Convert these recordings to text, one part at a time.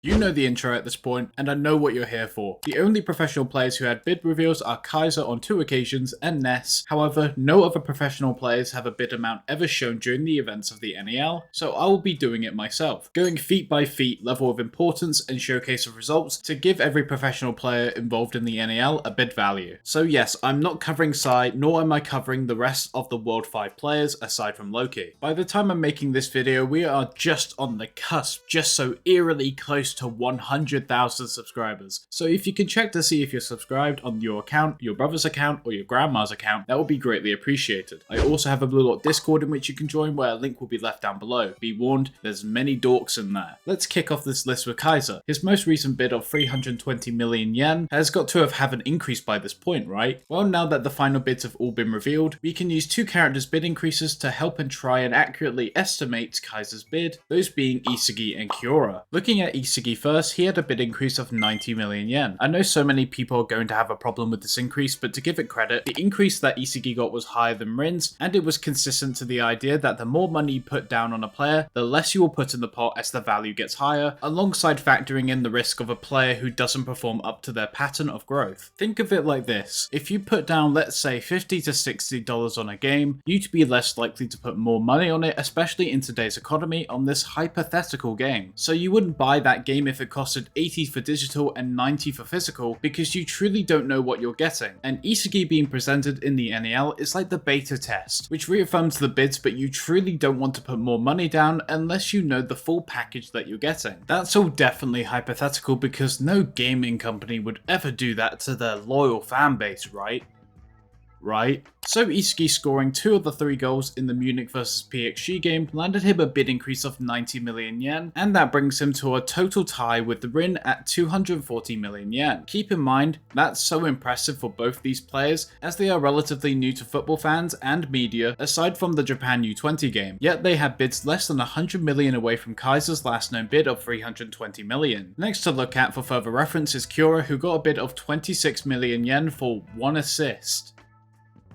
You know the intro at this point, and I know what you're here for. The only professional players who had bid reveals are Kaiser on 2 occasions and Ness. However, no other professional players have a bid amount ever shown during the events of the NEL, so I will be doing it myself, going feat by feat, level of importance and showcase of results to give every professional player involved in the NEL a bid value. So yes, I'm not covering Sai, nor am I covering the rest of the World 5 players aside from Loki. By the time I'm making this video, we are just on the cusp, just so eerily close to 100,000 subscribers. So if you can check to see if you're subscribed on your account, your brother's account, or your grandma's account, that would be greatly appreciated. I also have a Blue Lock Discord in which you can join, where a link will be left down below. Be warned, there's many dorks in there. Let's kick off this list with Kaiser. His most recent bid of 320 million yen has got to have an increase by this point, right? Well, now that the final bids have all been revealed, we can use two characters' bid increases to help and try and accurately estimate Kaiser's bid, those being Isagi and Kiora. Looking at Isagi first, he had a bid increase of 90 million yen. I know so many people are going to have a problem with this increase, but to give it credit, the increase that Isagi got was higher than Rin's, and it was consistent to the idea that the more money you put down on a player, the less you will put in the pot as the value gets higher, alongside factoring in the risk of a player who doesn't perform up to their pattern of growth. Think of it like this: if you put down, let's say, $50 to $60 on a game, you'd be less likely to put more money on it, especially in today's economy, on this hypothetical game. So you wouldn't buy that game if it costed 80 for digital and 90 for physical, because you truly don't know what you're getting. And Isagi being presented in the NEL is like the beta test, which reaffirms the bids, but you truly don't want to put more money down unless you know the full package that you're getting. That's all definitely hypothetical, because no gaming company would ever do that to their loyal fan base, right? So Isagi scoring 2 of the 3 goals in the Munich vs PXG game landed him a bid increase of 90 million yen, and that brings him to a total tie with the Rin at 240 million yen. Keep in mind, that's so impressive for both these players, as they are relatively new to football fans and media aside from the Japan U20 game, yet they had bids less than 100 million away from Kaiser's last known bid of 320 million. Next to look at for further reference is Kiora, who got a bid of 26 million yen for 1 assist.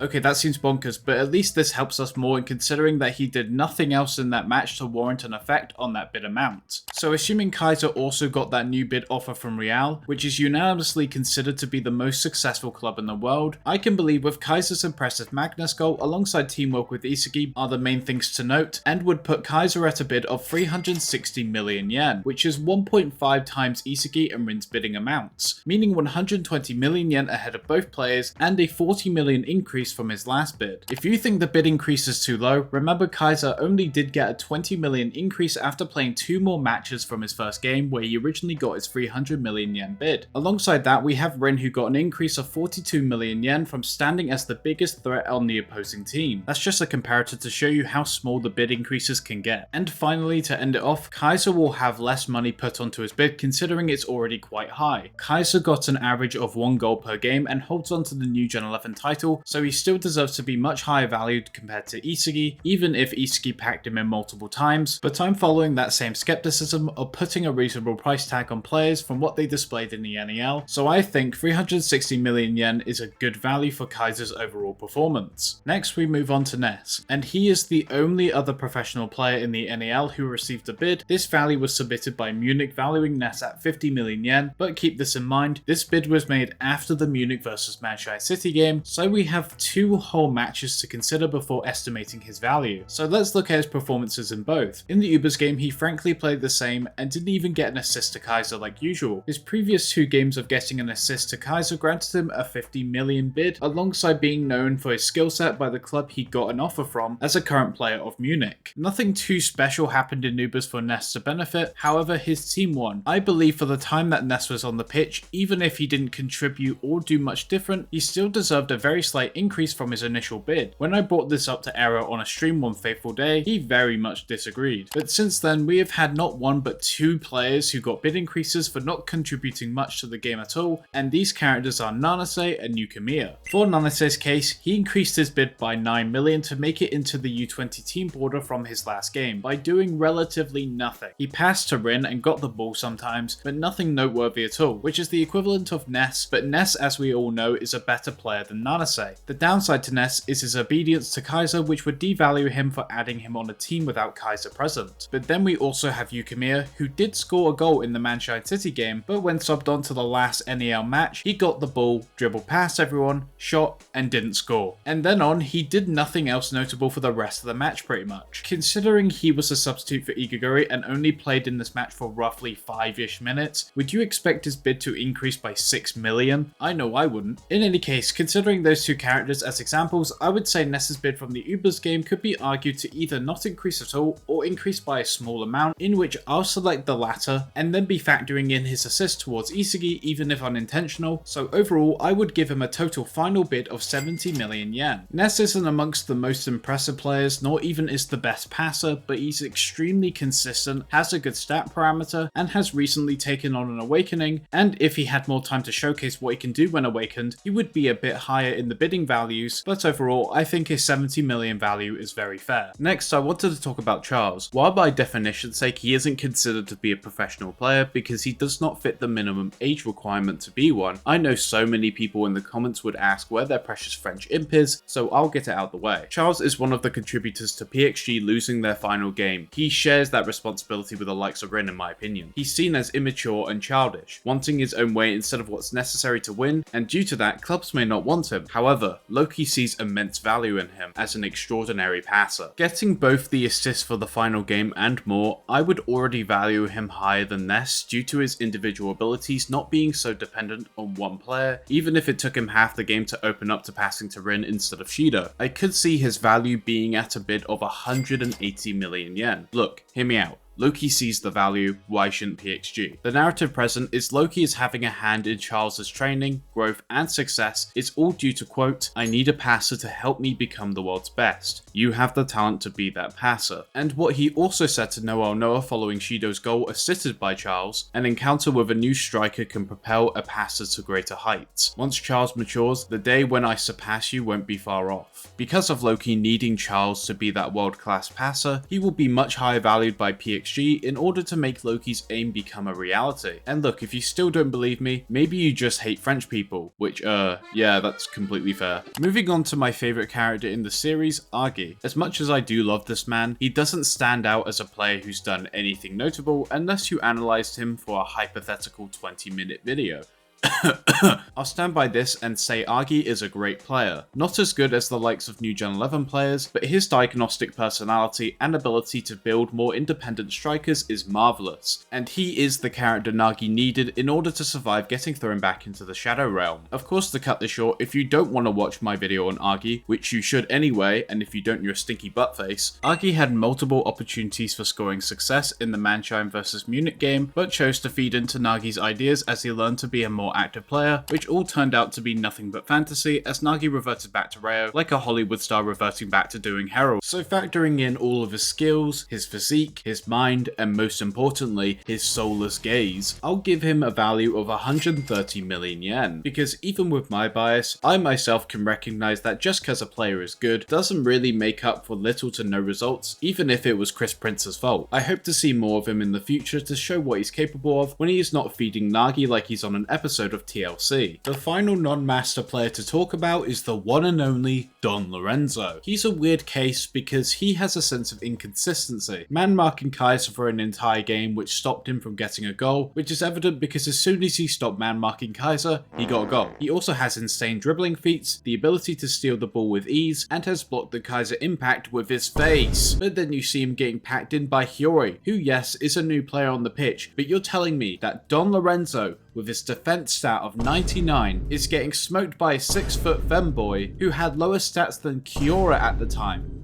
Okay, that seems bonkers, but at least this helps us more in considering that he did nothing else in that match to warrant an effect on that bid amount. So assuming Kaiser also got that new bid offer from Real, which is unanimously considered to be the most successful club in the world, I can believe with Kaiser's impressive Magnus goal alongside teamwork with Isagi are the main things to note, and would put Kaiser at a bid of 360 million yen, which is 1.5 times Isagi and Rin's bidding amounts, meaning 120 million yen ahead of both players and a 40 million increase from his last bid. If you think the bid increase is too low, remember Kaiser only did get a 20 million increase after playing 2 more matches from his first game, where he originally got his 300 million yen bid. Alongside that, we have Rin, who got an increase of 42 million yen from standing as the biggest threat on the opposing team. That's just a comparator to show you how small the bid increases can get. And finally, to end it off, Kaiser will have less money put onto his bid considering it's already quite high. Kaiser got an average of 1 goal per game and holds on to the new Gen 11 title, so he still deserves to be much higher valued compared to Isagi, even if Isagi packed him in multiple times, but I'm following that same skepticism of putting a reasonable price tag on players from what they displayed in the NEL, so I think 360 million yen is a good value for Kaiser's overall performance. Next we move on to Ness, and he is the only other professional player in the NEL who received a bid. This value was submitted by Munich, valuing Ness at 50 million yen, but keep this in mind, this bid was made after the Munich vs Manchester City game, so we have 2 whole matches to consider before estimating his value. So let's look at his performances in both. In the Ubers game, he frankly played the same and didn't even get an assist to Kaiser like usual. His previous 2 games of getting an assist to Kaiser granted him a 50 million bid, alongside being known for his skill set by the club he got an offer from as a current player of Munich. Nothing too special happened in Ubers for Ness to benefit, however his team won. I believe for the time that Ness was on the pitch, even if he didn't contribute or do much different, he still deserved a very slight increase from his initial bid. When I brought this up to Arrow on a stream one fateful day, he very much disagreed. But since then, we have had not 1 but 2 players who got bid increases for not contributing much to the game at all, and these characters are Nanase and Yukimiya. For Nanase's case, he increased his bid by 9 million to make it into the U20 team border from his last game, by doing relatively nothing. He passed to Rin and got the ball sometimes, but nothing noteworthy at all, which is the equivalent of Ness, but Ness, as we all know, is a better player than Nanase. The downside to Ness is his obedience to Kaiser, which would devalue him for adding him on a team without Kaiser present. But then we also have Yukimiya, who did score a goal in the Manshine City game, but when subbed on to the last NEL match, he got the ball, dribbled past everyone, shot, and didn't score. And then on, he did nothing else notable for the rest of the match pretty much. Considering he was a substitute for Igaguri and only played in this match for roughly 5-ish minutes, would you expect his bid to increase by 6 million? I know I wouldn't. In any case, considering those two characters as examples, I would say Ness's bid from the Ubers game could be argued to either not increase at all or increase by a small amount, in which I'll select the latter and then be factoring in his assist towards Isagi even if unintentional, so overall I would give him a total final bid of 70 million yen. Ness isn't amongst the most impressive players, nor even is the best passer, but he's extremely consistent, has a good stat parameter, and has recently taken on an awakening, and if he had more time to showcase what he can do when awakened, he would be a bit higher in the bidding values, but overall I think his 70 million value is very fair. Next, I wanted to talk about Charles. While by definition's sake he isn't considered to be a professional player because he does not fit the minimum age requirement to be one, I know so many people in the comments would ask where their precious French imp is, so I'll get it out the way. Charles is one of the contributors to PXG losing their final game. He shares that responsibility with the likes of Rin in my opinion. He's seen as immature and childish, wanting his own way instead of what's necessary to win, and due to that, clubs may not want him. However, Loki sees immense value in him as an extraordinary passer. Getting both the assists for the final game and more, I would already value him higher than Ness due to his individual abilities not being so dependent on one player, even if it took him half the game to open up to passing to Rin instead of Shido. I could see his value being at a bid of 180 million yen. Look, hear me out. Loki sees the value, why shouldn't PXG? The narrative present is Loki is having a hand in Charles's training, growth, and success. It's all due to quote, "I need a passer to help me become the world's best. You have the talent to be that passer." And what he also said to Noel following Shido's goal assisted by Charles, an encounter with a new striker can propel a passer to greater heights. Once Charles matures, the day when I surpass you won't be far off. Because of Loki needing Charles to be that world-class passer, he will be much higher valued by PXG in order to make Loki's aim become a reality. And look, if you still don't believe me, maybe you just hate French people, which yeah, that's completely fair. Moving on to my favourite character in the series, Agi. As much as I do love this man, he doesn't stand out as a player who's done anything notable unless you analysed him for a hypothetical 20-minute video. I'll stand by this and say Agi is a great player. Not as good as the likes of New Gen 11 players, but his diagnostic personality and ability to build more independent strikers is marvellous, and he is the character Nagi needed in order to survive getting thrown back into the Shadow Realm. Of course, to cut this short, if you don't want to watch my video on Agi, which you should anyway, and if you don't, you're a stinky buttface, Agi had multiple opportunities for scoring success in the Manshine vs Munich game, but chose to feed into Nagi's ideas as he learned to be a more active player, which all turned out to be nothing but fantasy as Nagi reverted back to Rayo like a Hollywood star reverting back to doing heroin. So factoring in all of his skills, his physique, his mind, and most importantly, his soulless gaze, I'll give him a value of 130 million yen, because even with my bias, I myself can recognize that just because a player is good doesn't really make up for little to no results, even if it was Chris Prince's fault. I hope to see more of him in the future to show what he's capable of when he is not feeding Nagi like he's on an episode of TLC. The final non-master player to talk about is the one and only Don Lorenzo. He's a weird case because he has a sense of inconsistency. Man-marking Kaiser for an entire game which stopped him from getting a goal, which is evident because as soon as he stopped man-marking Kaiser, he got a goal. He also has insane dribbling feats, the ability to steal the ball with ease, and has blocked the Kaiser impact with his face. But then you see him getting packed in by Hiyori, who yes, is a new player on the pitch, but you're telling me that Don Lorenzo, with his defense stat of 99, is getting smoked by a 6-foot femboy who had lower stats than Kiora at the time.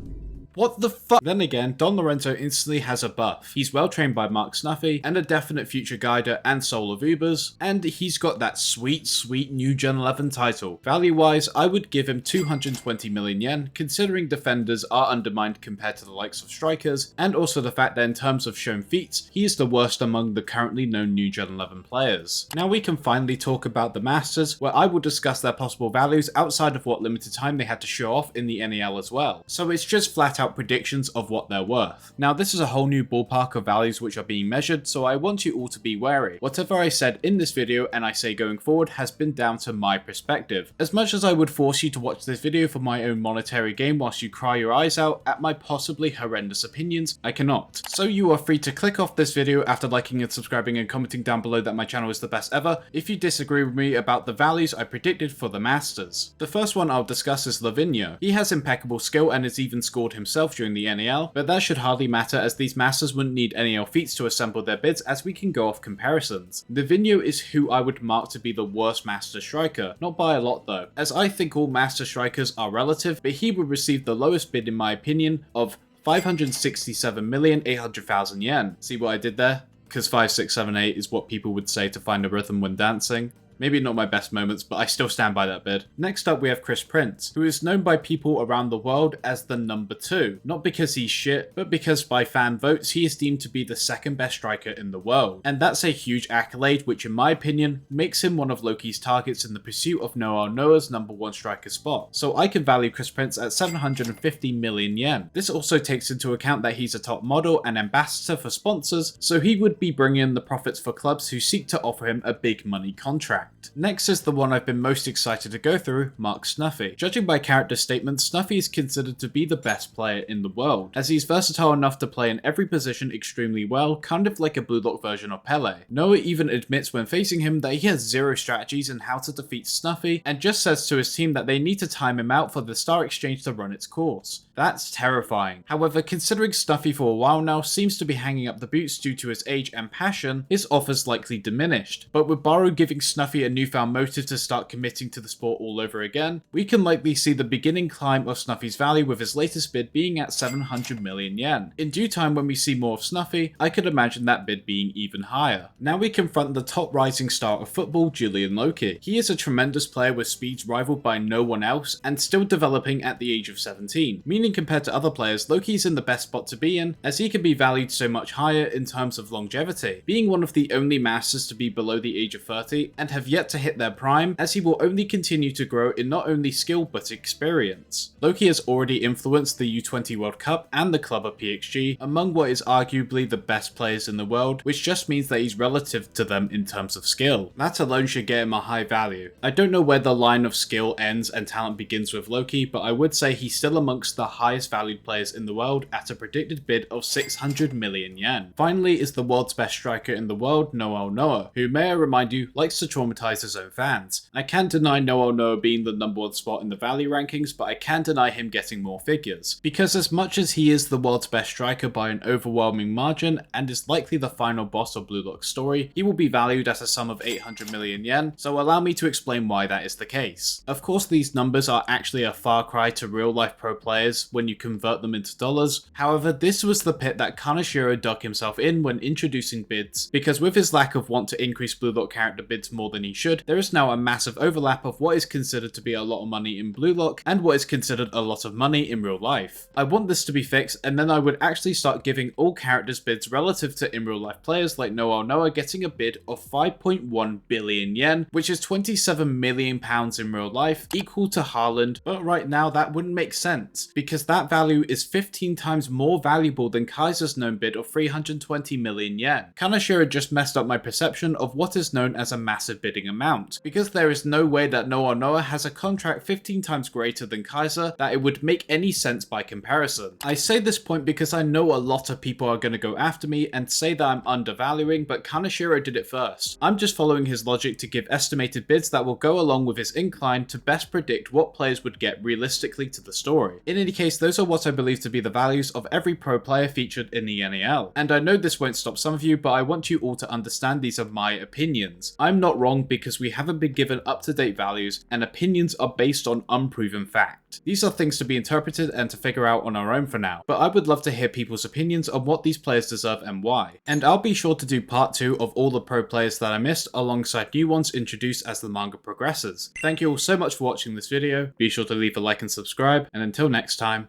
What the fuck? Then again, Don Lorenzo instantly has a buff. He's well trained by Marc Snuffy and a definite future guider and soul of Ubers, and he's got that sweet New Gen 11 title. Value wise, I would give him 220 million yen, considering defenders are undermined compared to the likes of strikers, and also the fact that in terms of shown feats, he is the worst among the currently known New Gen 11 players. Now we can finally talk about the Masters, where I will discuss their possible values outside of what limited time they had to show off in the NEL as well. So it's just flat out predictions of what they're worth. Now this is a whole new ballpark of values which are being measured, so I want you all to be wary. Whatever I said in this video and I say going forward has been down to my perspective. As much as I would force you to watch this video for my own monetary gain whilst you cry your eyes out at my possibly horrendous opinions, I cannot. So you are free to click off this video after liking and subscribing and commenting down below that my channel is the best ever if you disagree with me about the values I predicted for the Masters. The first one I'll discuss is Lavinoh. He has impeccable skill and has even scored himself during the NEL, but that should hardly matter as these Masters wouldn't need NEL feats to assemble their bids as we can go off comparisons. Lavinoh is who I would mark to be the worst Master striker, not by a lot though, as I think all Master strikers are relative, but he would receive the lowest bid in my opinion of 567,800,000 yen. See what I did there? Because 5, 6, 7, 8 is what people would say to find a rhythm when dancing. Maybe not my best moments, but I still stand by that bid. Next up we have Chris Prince, who is known by people around the world as the number 2. Not because he's shit, but because by fan votes he is deemed to be the second best striker in the world. And that's a huge accolade which in my opinion makes him one of Loki's targets in the pursuit of Noel's number 1 striker spot. So I can value Chris Prince at 750 million yen. This also takes into account that he's a top model and ambassador for sponsors, so he would be bringing in the profits for clubs who seek to offer him a big money contract. Next is the one I've been most excited to go through, Marc Snuffy. Judging by character statements, Snuffy is considered to be the best player in the world, as he's versatile enough to play in every position extremely well, kind of like a Blue Lock version of Pele. Noah even admits when facing him that he has zero strategies in how to defeat Snuffy, and just says to his team that they need to time him out for the star exchange to run its course. That's terrifying. However, considering Snuffy for a while now seems to be hanging up the boots due to his age and passion, his offer's likely diminished. But with Burū giving Snuffy a newfound motive to start committing to the sport all over again, we can likely see the beginning climb of Snuffy's value with his latest bid being at 700 million yen. In due time when we see more of Snuffy, I could imagine that bid being even higher. Now we confront the top rising star of football, Julian Loki. He is a tremendous player with speeds rivaled by no one else and still developing at the age of 17, meaning compared to other players, Loki's in the best spot to be in, as he can be valued so much higher in terms of longevity, being one of the only masters to be below the age of 30 and have yet to hit their prime, as he will only continue to grow in not only skill but experience. Loki has already influenced the U20 World Cup and the club of PXG among what is arguably the best players in the world, which just means that he's relative to them in terms of skill. That alone should get him a high value. I don't know where the line of skill ends and talent begins with Loki, but I would say he's still amongst the highest valued players in the world at a predicted bid of 600 million yen. Finally is the world's best striker in the world, Noel, who, may I remind you, likes to traumatize his own fans. I can't deny Noel being the number 1 spot in the value rankings, but I can deny him getting more figures. Because as much as he is the world's best striker by an overwhelming margin and is likely the final boss of Blue Lock's story, he will be valued at a sum of 800 million yen, so allow me to explain why that is the case. Of course these numbers are actually a far cry to real life pro players when you convert them into dollars. However, this was the pit that Kaneshiro dug himself in when introducing bids, because with his lack of want to increase Blue Lock character bids more than he should, there is now a massive overlap of what is considered to be a lot of money in Blue Lock and what is considered a lot of money in real life. I want this to be fixed, and then I would actually start giving all characters bids relative to in real life players like Noel getting a bid of 5.1 billion yen, which is 27 million pounds in real life, equal to Haaland, but right now that wouldn't make sense, because that value is 15 times more valuable than Kaiser's known bid of 320 million yen. Kaneshiro just messed up my perception of what is known as a massive bidding amount, because there is no way that Noel has a contract 15 times greater than Kaiser that it would make any sense by comparison. I say this point because I know a lot of people are going to go after me and say that I'm undervaluing, but Kaneshiro did it first. I'm just following his logic to give estimated bids that will go along with his incline to best predict what players would get realistically to the story. In any case, those are what I believe to be the values of every pro player featured in the NEL. And I know this won't stop some of you, but I want you all to understand these are my opinions. I'm not wrong because we haven't been given up-to-date values, and opinions are based on unproven fact. These are things to be interpreted and to figure out on our own for now, but I would love to hear people's opinions on what these players deserve and why. And I'll be sure to do part 2 of all the pro players that I missed alongside new ones introduced as the manga progresses. Thank you all so much for watching this video, be sure to leave a like and subscribe, and until next time,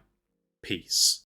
peace.